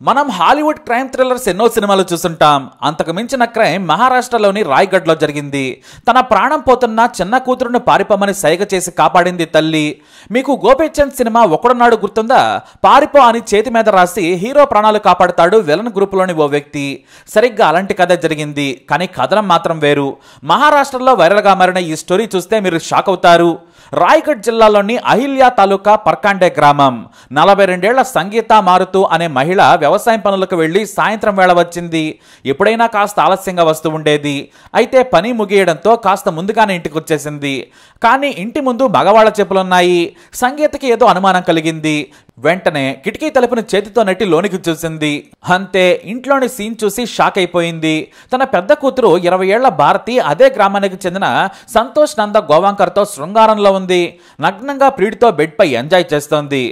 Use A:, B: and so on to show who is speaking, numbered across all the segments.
A: మనం Hollywood crime thrillers ఎన్నో సినిమాలు చూస్తుంటాం. అంతకు మించిన క్రైమ్ మహారాష్ట్రలోని రాయ్గఢ్లో జరిగింది. తన ప్రాణం పోతున్న చిన్న కూతురును పారిపోమని సైగ చేసి కాపాడింది తల్లి. మీకు గోపీచంద్ సినిమా ఒకడున్నాడు గుర్తుందా? పారిపో అని చేతి మీద రాసి హీరో ప్రాణాలు కాపాడుతాడు విలన్ గ్రూపులోని ఓ వ్యక్తి. సరిగ్గా అలాంటి కథ జరిగింది. కానీ కథనం మాత్రం వేరు. మహారాష్ట్రలో వైరల్గా మారిన ఈ స్టోరీ చూస్తే మీరు షాక్ అవుతారు. రాయ్గఢ్ జిల్లాలోని అహిల్యా తాలూకా పర్కాండే గ్రామం. 42 ఏళ్ల సంగీత మారుతూ అనే మహిళ వ్యవసాయం పనులకు వెళ్లి సాయంత్రం వేళ వచ్చింది. ఎప్పుడైనా కాస్త ఆలస్యంగా వస్తూ ఉండేది. అయితే పని ముగియడంతో కాస్త ముందుగానే ఇంటికి వచ్చేసింది. కానీ ఇంటి ముందు మగవాళ్ల చెప్పులున్నాయి. సంగీతకి ఏదో అనుమానం కలిగింది. వెంటనే కిటికీ తలుపుని చేతితో నెట్టి లోనికి చూసింది. అంతే, ఇంట్లోని సీన్ చూసి షాక్ అయిపోయింది. తన పెద్ద కూతురు 20 ఏళ్ల భారతి అదే గ్రామానికి చెందిన సంతోష్ నంద గోవాంకర్తో శృంగారంలో ఉంది. నగ్నంగా ప్రియుడితో బెడ్ పై ఎంజాయ్ చేస్తోంది.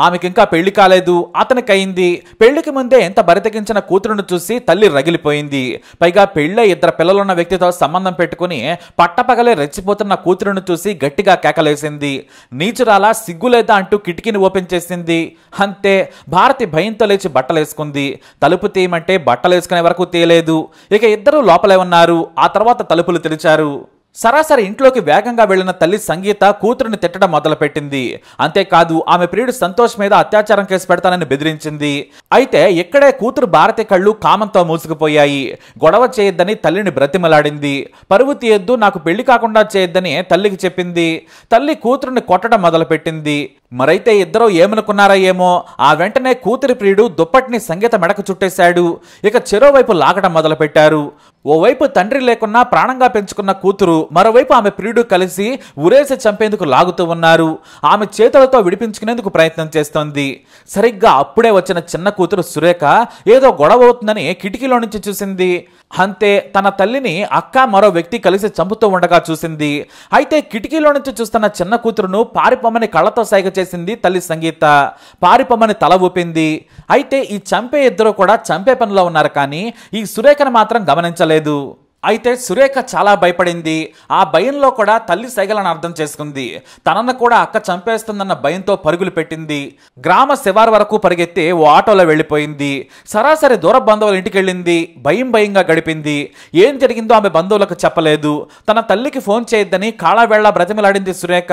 A: ఆమెకి ఇంకా పెళ్లి కాలేదు, అతనికి అయింది. పెళ్లికి ముందే ఎంత బరితెగించిన కూతురును చూసి తల్లి రగిలిపోయింది. పైగా పెళ్ళై 2 పిల్లలున్న వ్యక్తితో సంబంధం పెట్టుకుని పట్టపగలే రెచ్చిపోతున్న కూతురును చూసి గట్టిగా కేకలేసింది. నీచురాలా, సిగ్గులేదా అంటూ కిటికీని ఓపెన్ చేసింది. అంతే, భారతి భయంతో లేచి బట్టలేసుకుంది. తలుపు తీయమంటే బట్టలేసుకునే వరకు తీయలేదు. ఇక ఇద్దరు లోపలే ఉన్నారు. ఆ తర్వాత తలుపులు తెరిచారు. సరాసరి ఇంట్లోకి వేగంగా వెళ్లిన తల్లి సంగీత కూతురుని తిట్టడం మొదలుపెట్టింది. అంతేకాదు, ఆమె ప్రియుడు సంతోష్ మీద అత్యాచారం కేసు పెడతానని బెదిరించింది. అయితే ఇక్కడే కూతురు భారతి కళ్ళు కామంతో మూసుకుపోయాయి. గొడవ చేయొద్దని తల్లిని బ్రతిమలాడింది. పరువు తీయొద్దు, నాకు పెళ్లి కాకుండా చేయొద్దని తల్లికి చెప్పింది. తల్లి కూతురుని కొట్టడం మొదలుపెట్టింది. మరైతే ఇద్దరూ ఏమనుకున్నారా ఏమో, ఆ వెంటనే కూతురి ప్రియుడు దుప్పటిని సంగీత మెడకు చుట్టేశాడు. ఇక చెరోవైపు లాగడం మొదలుపెట్టారు. ఓవైపు తండ్రి లేకున్నా ప్రాణంగా పెంచుకున్న కూతురు, మరోవైపు ఆమె ప్రియుడు కలిసి ఉరేసి చంపేందుకు లాగుతూ ఉన్నారు. ఆమె చేతులతో విడిపించుకునేందుకు ప్రయత్నం చేస్తోంది. సరిగ్గా అప్పుడే వచ్చిన చిన్న కూతురు సురేఖ ఏదో గొడవ అవుతుందని కిటికీలో నుంచి చూసింది. అంతే, తన తల్లిని అక్క మరో వ్యక్తి కలిసి చంపుతూ ఉండగా చూసింది. అయితే కిటికీలో నుంచి చూస్తున్న చిన్న కూతురును పారిపోమని కళ్ళతో సైగ చేసింది తల్లి సంగీత. పారిపోమని తల ఊపింది. అయితే ఈ చంపే ఇద్దరు కూడా చంపే పనిలో ఉన్నారు. కానీ ఈ సురేఖను మాత్రం గమనించలేదు. అయితే సురేఖ చాలా భయపడింది. ఆ భయంలో కూడా తల్లి సైగలను అర్థం చేసుకుంది. తనను కూడా అక్క చంపేస్తుందన్న భయంతో పరుగులు పెట్టింది. గ్రామ శివారు వరకు పరిగెత్తి ఓ ఆటోలో వెళ్ళిపోయింది. సరాసరి దూర బంధువుల ఇంటికి వెళ్ళింది. భయంగా గడిపింది. ఏం జరిగిందో ఆమె బంధువులకు చెప్పలేదు. తన తల్లికి ఫోన్ చేయొద్దని కాళావేళ్ల బ్రతిమలాడింది సురేఖ.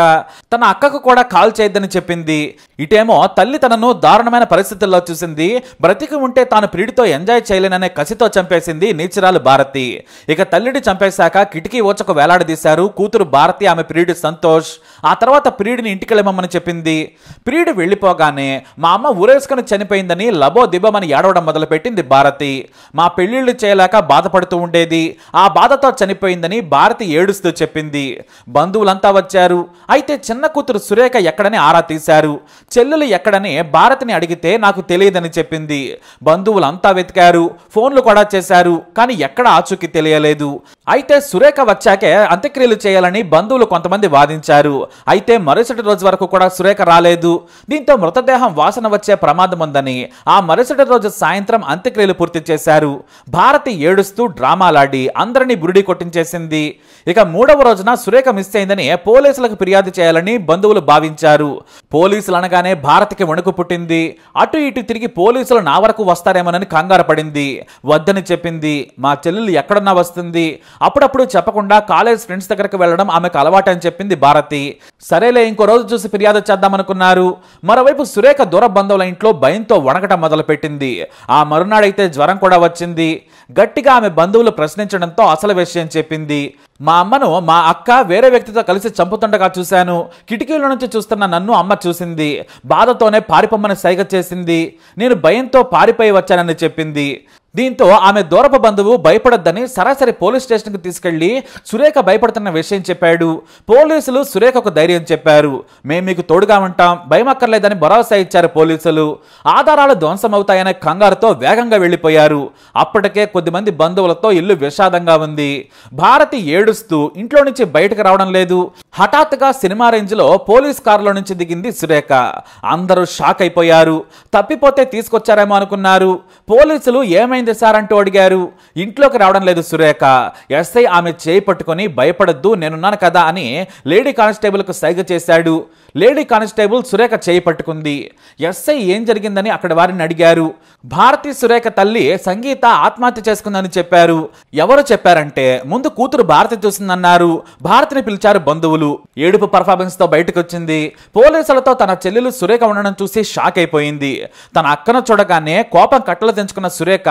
A: తన అక్కకు కూడా కాల్ చేయొద్దని చెప్పింది. ఇటేమో తల్లి తనను దారుణమైన పరిస్థితుల్లో చూసింది. బ్రతికి ఉంటే తాను ప్రియుడితో ఎంజాయ్ చేయలేననే కసితో చంపేసింది నీచురాలు భారతి. ఇక తల్లిని చంపేశాక కిటికీ ఓచకు వేలాడదీశారు కూతురు భారతి, ఆమె ప్రియుడు సంతోష్. ఆ తర్వాత ప్రియుడిని ఇంటికెళ్ళమని చెప్పింది. ప్రియుడు వెళ్ళిపోగానే మా అమ్మ ఊరేసుకుని చనిపోయిందని లబో దిబ్బమని ఏడవడం మొదలుపెట్టింది భారతి. మా పెళ్లిళ్లు చేయలేక బాధపడుతూ ఉండేది, ఆ బాధతో చనిపోయిందని భారతి ఏడుస్తూ చెప్పింది. బంధువులంతా వచ్చారు. అయితే చిన్న కూతురు సురేఖ ఎక్కడని ఆరా తీశారు. చెల్లెలు ఎక్కడని భారతిని అడిగితే నాకు తెలియదని చెప్పింది. బంధువులంతా వెతికారు, ఫోన్లు కూడా చేశారు. కానీ ఎక్కడ ఆచూకీ తెలియలేదు. అయితే సురేఖ వచ్చాకే అంత్యక్రియలు చేయాలని బంధువులు కొంతమంది వాదించారు. అయితే మరుసటి రోజు వరకు కూడా సురేఖ రాలేదు. దీంతో మృతదేహం వాసన వచ్చే ప్రమాదం ఉందని ఆ మరుసటి రోజు సాయంత్రం అంత్యక్రియలు పూర్తి చేశారు. భారతి ఏడుస్తూ డ్రామాలాడి అందరినీ బురిడి కొట్టించేసింది. ఇక 3వ రోజున సురేఖ మిస్ అయిందని పోలీసులకు ఫిర్యాదు చేయాలని బంధువులు భావించారు. పోలీసులు అనగానే భారతికి వణుకు పుట్టింది. అటు ఇటు తిరిగి పోలీసులు నా వరకు వస్తారేమోనని కంగారు పడింది. వద్దని చెప్పింది. మా చెల్లెలు ఎక్కడున్నా వస్తుంది. అప్పుడప్పుడు చెప్పకుండా కాలేజ్ ఫ్రెండ్స్ దగ్గరకు వెళ్లడం ఆమెకు అలవాటని చెప్పింది భారతి. సరేలే, ఇంకో రోజు చూసి ఫిర్యాదు చేద్దామనుకున్నారు. మరోవైపు సురేఖ దూర బంధువుల ఇంట్లో భయంతో వణకటం మొదలుపెట్టింది. ఆ మరునాడైతే జ్వరం కూడా వచ్చింది. గట్టిగా ఆమె బంధువులు ప్రశ్నించడంతో అసలు విషయం చెప్పింది. మా అమ్మను మా అక్క వేరే వ్యక్తితో కలిసి చంపుతుండగా చూశాను. కిటికీలో నుంచి చూస్తున్న నన్ను అమ్మ చూసింది. బాధతోనే పారిపోమ్మని సైగ చేసింది. నేను భయంతో పారిపోయి వచ్చానని చెప్పింది. దీంతో ఆమె దూరపు బంధువు భయపడొద్దని సరాసరి పోలీస్ స్టేషన్కి తీసుకెళ్లి సురేఖ భయపడుతున్న విషయం చెప్పాడు. పోలీసులు సురేఖకు ధైర్యం చెప్పారు. మేము మీకు తోడుగా ఉంటాం, భయమక్కర్లేదని భరోసా ఇచ్చారు పోలీసులు. ఆధారాలు ధ్వంసమవుతాయనే కంగారుతో వేగంగా వెళ్లిపోయారు. అప్పటికే కొద్దిమంది బంధువులతో ఇల్లు విషాదంగా ఉంది. భారతి ఏడుస్తూ ఇంట్లో నుంచి బయటకు రావడం లేదు. హఠాత్తుగా సినిమా రేంజ్ లో పోలీస్ కారులో నుంచి దిగింది సురేఖ. అందరూ షాక్ అయిపోయారు. తప్పిపోతే తీసుకొచ్చారేమో అనుకున్నారు. పోలీసులు ఏమైంది ఏమైంది సార్ అంటూ అడిగారు. ఇంట్లోకి రావడం లేదు సురేఖ. ఎస్ఐ ఆమె చేయి పట్టుకొని భయపడొద్దు నేనున్నాను కదా అని లేడీ కానిస్టేబుల్కు సైగ చేశాడు. లేడీ కానిస్టేబుల్ సురేఖ చేయి పట్టుకుంది. ఎస్ఐ ఏం జరిగిందని అక్కడ వారిని అడిగారు. భారతి సురేఖ తల్లి సంగీత ఆత్మహత్య చేసుకుందని చెప్పారు. ఎవరు చెప్పారంటే ముందు కూతురు భారతి చూసిందన్నారు. భారతిని పిలిచారు బంధువులు. ఏడుపు పర్ఫార్మెన్స్ తో బయటకు వచ్చింది. పోలీసులతో తన చెల్లెలు సురేఖ ఉండడం చూసి షాక్ అయిపోయింది. తన అక్కను చూడగానే కోపం కట్టలు తెంచుకున్న సురేఖ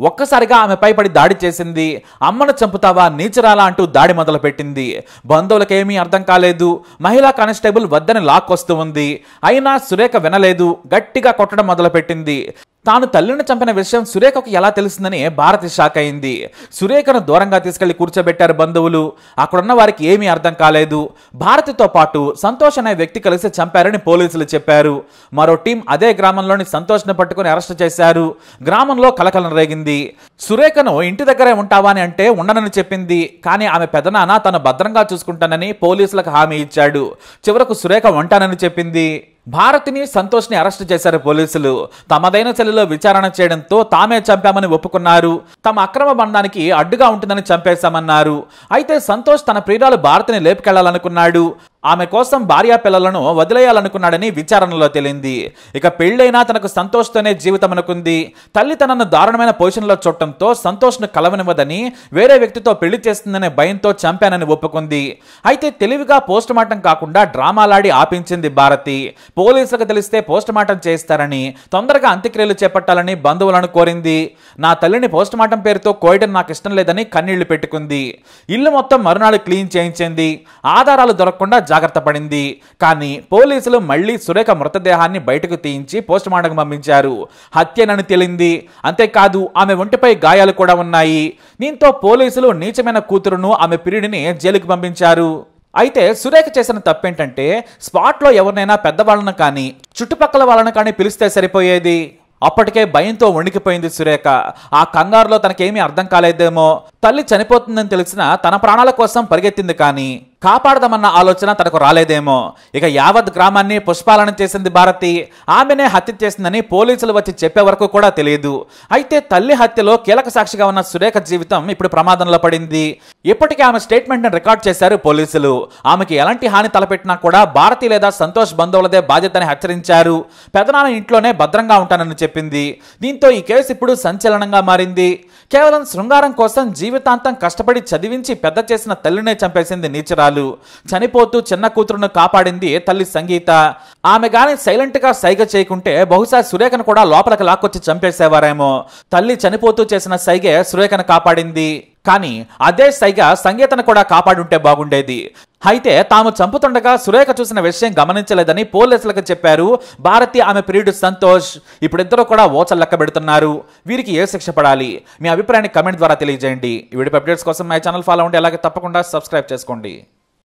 A: ఒక్కసారిగా ఆమెపై పడి దాడి చేసింది. అమ్మను చంపుతావా నీచరాలా అంటూ దాడి మొదలు పెట్టింది. బంధువులకేమీ అర్థం కాలేదు. మహిళా కానిస్టేబుల్ వద్దని లాక్కొస్తూ ఉంది. అయినా సురేఖ వినలేదు. గట్టిగా కొట్టడం మొదలుపెట్టింది. తాను తల్లిని చంపిన విషయం సురేఖకు ఎలా తెలిసిందని భారతి షాక్ అయింది. సురేఖను దూరంగా తీసుకెళ్లి కూర్చోబెట్టారు బంధువులు. అక్కడున్న వారికి ఏమీ అర్థం కాలేదు. భారతితో పాటు సంతోష్ అనే వ్యక్తి కలిసి చంపారని పోలీసులు చెప్పారు. మరో టీం అదే గ్రామంలోని సంతోష్ను పట్టుకుని అరెస్టు చేశారు. గ్రామంలో కలకలం రేగింది. సురేఖను ఇంటి దగ్గరే ఉంటావా అని అంటే ఉండనని చెప్పింది. కానీ ఆమె పెదనాన్న తను భద్రంగా చూసుకుంటానని పోలీసులకు హామీ ఇచ్చాడు. చివరకు సురేఖ ఉంటానని చెప్పింది. భారతిని సంతోష్ని అరెస్టు చేశారు పోలీసులు. తమదైన సెల్లో విచారణ చేయడంతో తామే చంపామని ఒప్పుకున్నారు. తమ అక్రమ బంధానికి అడ్డుగా ఉంటుందని చంపేశామన్నారు. అయితే సంతోష్ తన ప్రియురాలు భారతిని లేపుకెళ్లాలనుకున్నాడు. ఆమె కోసం భార్యా పిల్లలను వదిలేయాలనుకున్నాడని విచారణలో తేలింది. ఇక పెళ్లైనా తనకు సంతోష్తోనే జీవితం అనుకుంది. తల్లి తనను దారుణమైన పొజిషన్లో చూడటంతో సంతోష్ను కలవనివ్వదని వేరే వ్యక్తితో పెళ్లి చేస్తుందనే భయంతో చంపానని ఒప్పుకుంది. అయితే తెలివిగా పోస్ట్ మార్టం కాకుండా డ్రామాలాడి ఆపించింది భారతి. పోలీసులకు తెలిస్తే పోస్ట్ మార్టం చేస్తారని తొందరగా అంత్యక్రియలు చేపట్టాలని బంధువులను కోరింది. నా తల్లిని పోస్ట్ మార్టం పేరుతో కోయడం నాకు ఇష్టం లేదని కన్నీళ్లు పెట్టుకుంది. ఇల్లు మొత్తం మరునాడు క్లీన్ చేయించింది. ఆధారాలు దొరకకుండా జాగ్రత్త పడింది. కానీ పోలీసులు మళ్లీ సురేఖ మృతదేహాన్ని బయటకు తీయించి పోస్ట్ మార్టం పంపించారు. హత్యనని తేలింది. అంతేకాదు ఆమె ఒంటిపై గాయాలు కూడా ఉన్నాయి. దీంతో పోలీసులు నీచమైన కూతురును ఆమె పిరిడిని జైలుకు పంపించారు. అయితే సురేఖ చేసిన తప్పేంటంటే స్పాట్లో ఎవరినైనా పెద్దవాళ్ళను కానీ చుట్టుపక్కల వాళ్ళను కానీ పిలిస్తే సరిపోయేది. అప్పటికే భయంతో వణికిపోయింది సురేఖ. ఆ కంగారులో తనకేమీ అర్థం కాలేదేమో. తల్లి చనిపోతుందని తెలిసినా తన ప్రాణాల కోసం పరిగెత్తింది. కానీ కాపాడదామన్న ఆలోచన తనకు రాలేదేమో. ఇక యావత్ గ్రామాన్ని పుష్పాలన చేసింది భారతి. ఆమెనే హత్య చేసిందని పోలీసులు వచ్చి చెప్పే వరకు కూడా తెలియదు. అయితే తల్లి హత్యలో కీలక సాక్షిగా ఉన్న సురేఖ జీవితం ఇప్పుడు ప్రమాదంలో పడింది. ఇప్పటికే ఆమె స్టేట్మెంట్ ని రికార్డ్ చేశారు పోలీసులు. ఆమెకి ఎలాంటి హాని తలపెట్టినా కూడా భారతి లేదా సంతోష్ బంధువులదే బాధ్యతని హెచ్చరించారు. పెదనాన్న ఇంట్లోనే భద్రంగా ఉంటానని చెప్పింది. దీంతో ఈ కేసు ఇప్పుడు సంచలనంగా మారింది. కేవలం శృంగారం కోసం జీవితాంతం కష్టపడి చదివించి పెద్ద చేసిన తల్లినే చంపేసింది నీచరాలు. చనిపోతూ చిన్న కూతురును కాపాడింది తల్లి సంగీత. ఆమె గాని సైలెంట్ గా సైగ చేయకుంటే బహుశా సురేఖను కూడా లోపలికి లాక్కొచ్చి చంపేసేవారేమో. తల్లి చనిపోతూ చేసిన సైగే సురేఖను కాపాడింది. కానీ అదే సైగ సంగీతను కూడా కాపాడుంటే బాగుండేది. అయితే తాము చంపుతుండగా సురేఖ చూసిన విషయం గమనించలేదని పోలీసులకు చెప్పారు భారతి, ఆమె ప్రియుడు సంతోష్. ఇప్పుడిద్దరూ కూడా ఓచలు లెక్క పెడుతున్నారు. వీరికి ఏ శిక్ష పడాలి? మీ అభిప్రాయాన్ని కమెంట్ ద్వారా తెలియజేయండి. ఈ వీడియో అప్డేట్స్ కోసం మై ఛానల్ ఫాలో అవ్వండి. అలాగే తప్పకుండా సబ్స్క్రైబ్ చేసుకోండి.